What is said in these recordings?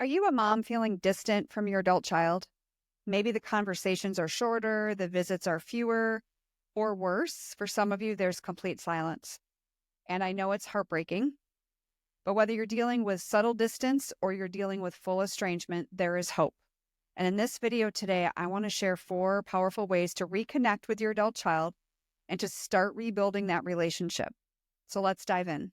Are you a mom feeling distant from your adult child? Maybe the conversations are shorter, the visits are fewer, or worse, for some of you, there's complete silence. And I know it's heartbreaking, but whether you're dealing with subtle distance or you're dealing with full estrangement, there is hope. And in this video today, I want to share 4 powerful ways to reconnect with your adult child and to start rebuilding that relationship. So let's dive in.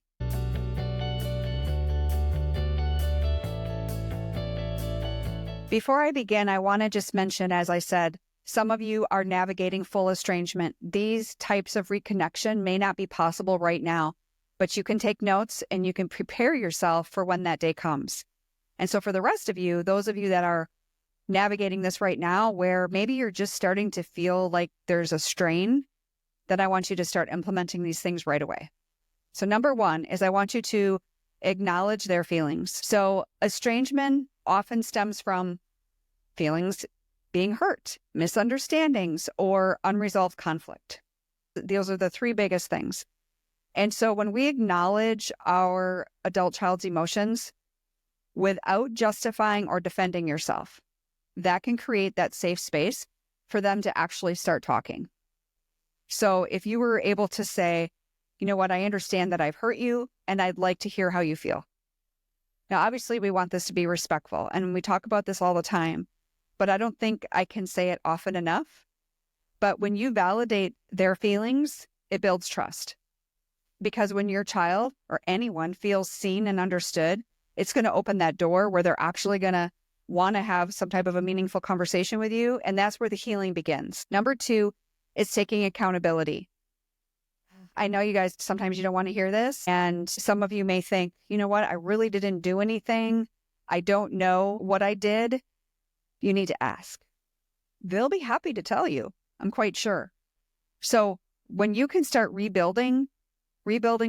Before I begin, I want to just mention, as I said, some of you are navigating full estrangement. These types of reconnection may not be possible right now, but you can take notes and you can prepare yourself for when that day comes. And so for the rest of you, those of you that are navigating this right now, where maybe you're just starting to feel like there's a strain, then I want you to start implementing these things right away. So number 1 is I want you to acknowledge their feelings. So estrangement often stems from feelings being hurt, misunderstandings, or unresolved conflict. Those are the 3 biggest things. And so when we acknowledge our adult child's emotions without justifying or defending yourself, that can create that safe space for them to actually start talking. So if you were able to say, you know what, I understand that I've hurt you and I'd like to hear how you feel. Now, obviously, we want this to be respectful, and we talk about this all the time, but I don't think I can say it often enough. But when you validate their feelings, it builds trust. Because when your child or anyone feels seen and understood, it's going to open that door where they're actually going to want to have some type of a meaningful conversation with you, and that's where the healing begins. Number 2 is taking accountability. I know you guys, sometimes you don't want to hear this. And some of you may think, you know what, I really didn't do anything. I don't know what I did. You need to ask. They'll be happy to tell you, I'm quite sure. So when you can start rebuilding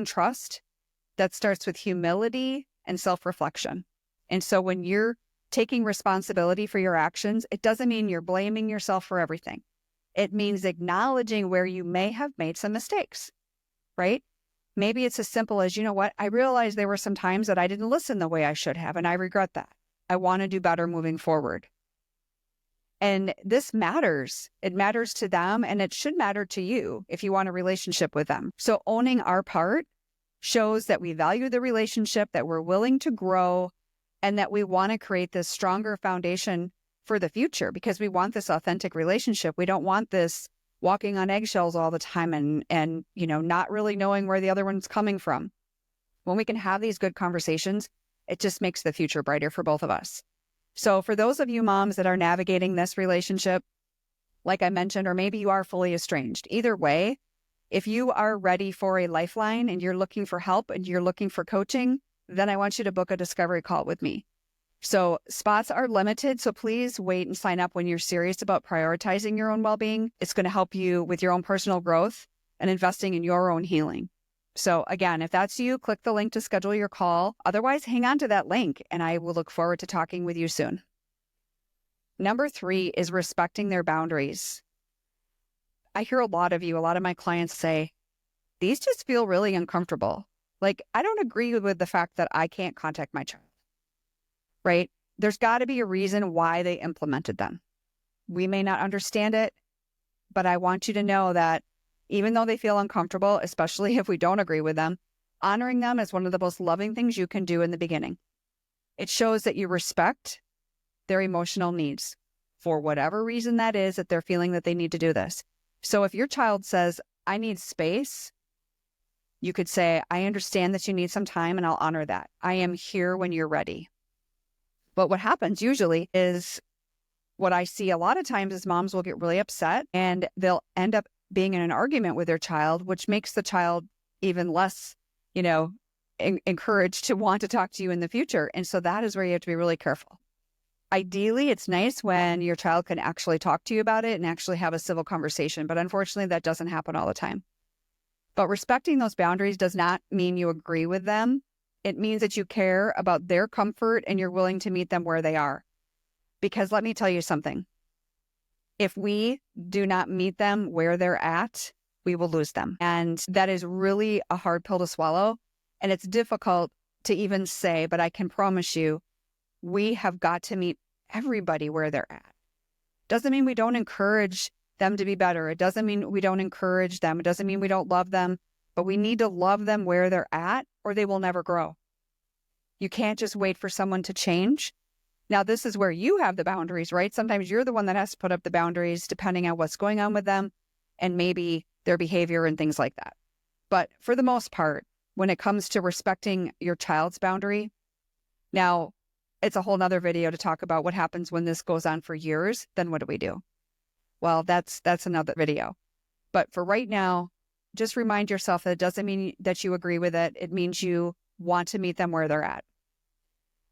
trust, that starts with humility and self-reflection. And so when you're taking responsibility for your actions, it doesn't mean you're blaming yourself for everything. It means acknowledging where you may have made some mistakes. Right? Maybe it's as simple as, you know what, I realized there were some times that I didn't listen the way I should have, and I regret that. I want to do better moving forward. And this matters. It matters to them, and it should matter to you if you want a relationship with them. So owning our part shows that we value the relationship, that we're willing to grow, and that we want to create this stronger foundation for the future because we want this authentic relationship. We don't want this walking on eggshells all the time and not really knowing where the other one's coming from. When we can have these good conversations, it just makes the future brighter for both of us. So for those of you moms that are navigating this relationship, like I mentioned, or maybe you are fully estranged, either way, if you are ready for a lifeline and you're looking for help and you're looking for coaching, then I want you to book a discovery call with me. So spots are limited, so please wait and sign up when you're serious about prioritizing your own well-being. It's going to help you with your own personal growth and investing in your own healing. So again, if that's you, click the link to schedule your call. Otherwise, hang on to that link, and I will look forward to talking with you soon. Number 3 is respecting their boundaries. I hear a lot of my clients say, these just feel really uncomfortable. Like, I don't agree with the fact that I can't contact my child. Right? There's got to be a reason why they implemented them. We may not understand it, but I want you to know that even though they feel uncomfortable, especially if we don't agree with them, honoring them is one of the most loving things you can do in the beginning. It shows that you respect their emotional needs for whatever reason that is that they're feeling that they need to do this. So if your child says, I need space, you could say, I understand that you need some time and I'll honor that. I am here when you're ready. But what happens usually is what I see a lot of times is moms will get really upset and they'll end up being in an argument with their child, which makes the child even less, encouraged to want to talk to you in the future. And so that is where you have to be really careful. Ideally, it's nice when your child can actually talk to you about it and actually have a civil conversation. But unfortunately, that doesn't happen all the time. But respecting those boundaries does not mean you agree with them. It means that you care about their comfort and you're willing to meet them where they are. Because let me tell you something. If we do not meet them where they're at, we will lose them. And that is really a hard pill to swallow. And it's difficult to even say, but I can promise you, we have got to meet everybody where they're at. Doesn't mean we don't encourage them to be better. It doesn't mean we don't encourage them. It doesn't mean we don't love them, but we need to love them where they're at or they will never grow. You can't just wait for someone to change. Now, this is where you have the boundaries, right? Sometimes you're the one that has to put up the boundaries depending on what's going on with them and maybe their behavior and things like that. But for the most part, when it comes to respecting your child's boundary, now it's a whole nother video to talk about what happens when this goes on for years. Then what do we do? Well, that's another video. But for right now, just remind yourself that it doesn't mean that you agree with it. It means you want to meet them where they're at.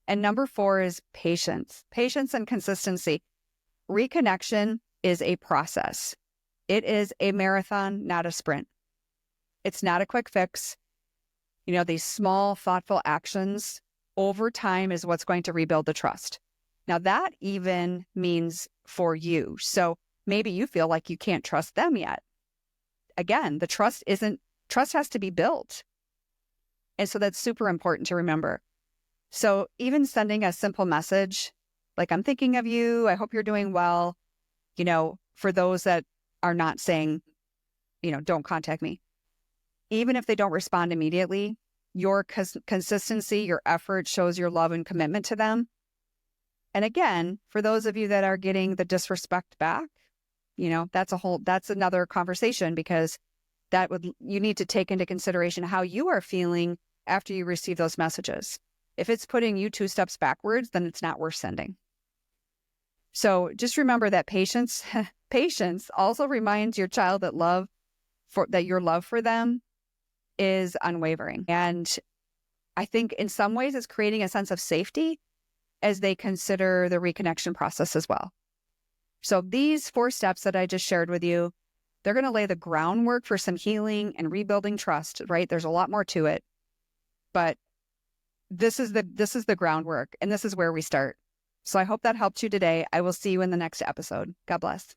And number 4 is patience. Patience and consistency. Reconnection is a process. It is a marathon, not a sprint. It's not a quick fix. You know, these small, thoughtful actions over time is what's going to rebuild the trust. Now, that even means for you. So maybe you feel like you can't trust them yet. Again, the trust has to be built. And so that's super important to remember. So even sending a simple message, like, I'm thinking of you, I hope you're doing well, you know, for those that are not saying, you know, don't contact me. Even if they don't respond immediately, your consistency, your effort shows your love and commitment to them. And again, for those of you that are getting the disrespect back, you know, that's another conversation, because you need to take into consideration how you are feeling after you receive those messages. If it's putting you 2 steps backwards, then it's not worth sending. So just remember that patience also reminds your child that your love for them is unwavering. And I think in some ways it's creating a sense of safety as they consider the reconnection process as well. So these 4 steps that I just shared with you, they're going to lay the groundwork for some healing and rebuilding trust, right? There's a lot more to it, but this is the groundwork, and this is where we start. So I hope that helped you today. I will see you in the next episode. God bless.